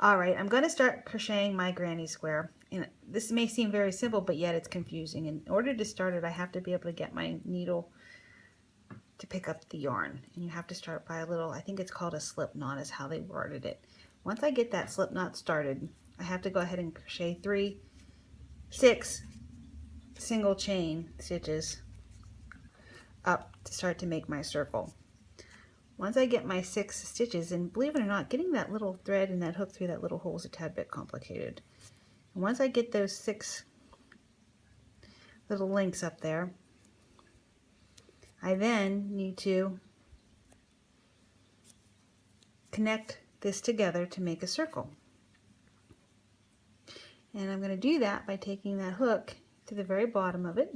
All right, I'm going to start crocheting my granny square. And this may seem very simple, but yet it's confusing. In order to start it, I have to be able to get my needle to pick up the yarn. And you have to start by a little, I think it's called a slip knot is how they worded it. Once I get that slip knot started, I have to go ahead and crochet 6 single chain stitches up to start to make my circle. Once I get my 6 stitches, and believe it or not, getting that little thread and that hook through that little hole is a tad bit complicated. And once I get those 6 little links up there, I then need to connect this together to make a circle. And I'm going to do that by taking that hook to the very bottom of it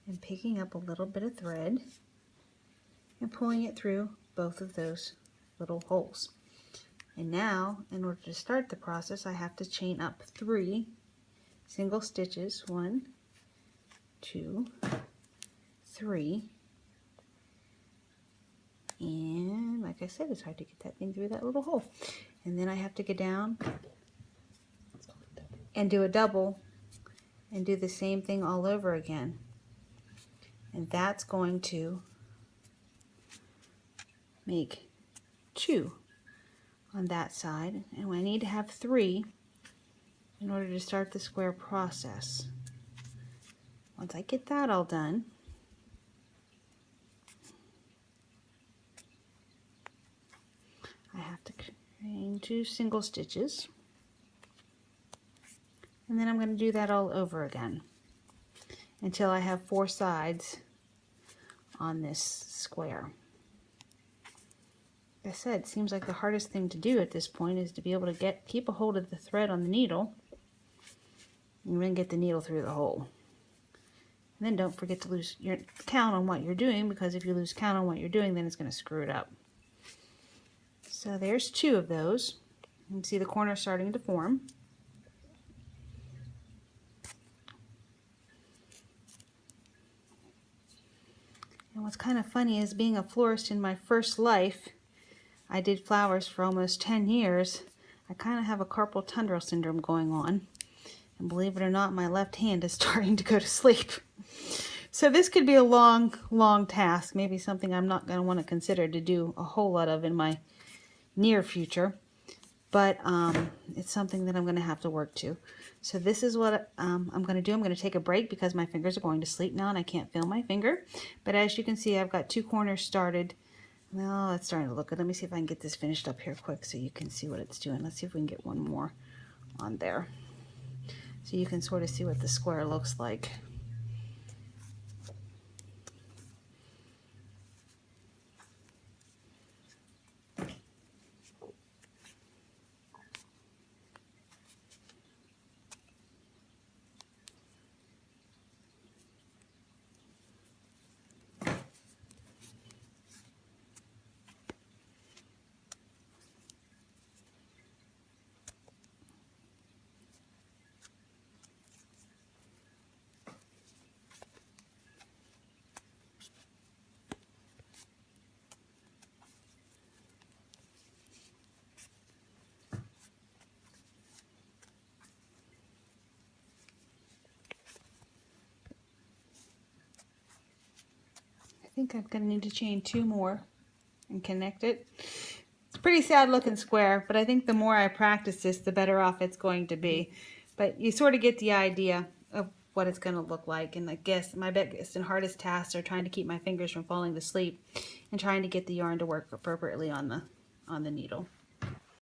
and picking up a little bit of thread and pulling it through both of those little holes. And now, in order to start the process, I have to chain up 3 single stitches. 1, 2, 3. And like I said, it's hard to get that thing through that little hole. And then I have to get down and do a double and do the same thing all over again. And that's going to make 2 on that side. And I need to have 3 in order to start the square process. Once I get that all done, I have to chain 2 single stitches. And then I'm going to do that all over again until I have 4 sides on this square. Like I said, it seems like the hardest thing to do at this point is to be able to keep a hold of the thread on the needle and then get the needle through the hole. And then don't forget to lose your count on what you're doing, because if you lose count on what you're doing, then it's going to screw it up. So there's 2 of those. You can see the corner starting to form. And what's kind of funny is, being a florist in my first life, I did flowers for almost 10 years. I kind of have a carpal tunnel syndrome going on. And believe it or not, my left hand is starting to go to sleep. So this could be a long, long task. Maybe something I'm not going to want to consider to do a whole lot of in my near future. But it's something that I'm going to have to work to. So this is what I'm going to do. I'm going to take a break because my fingers are going to sleep now and I can't feel my finger. But as you can see, I've got 2 corners started. Well, it's starting to look good. Let me see if I can get this finished up here quick so you can see what it's doing. Let's see if we can get one more on there, so you can sort of see what the square looks like. I think I'm going to need to chain 2 more and connect it. It's a pretty sad looking square, but I think the more I practice this, the better off it's going to be. But you sort of get the idea of what it's going to look like. And I guess my biggest and hardest tasks are trying to keep my fingers from falling to sleep and trying to get the yarn to work appropriately on the needle.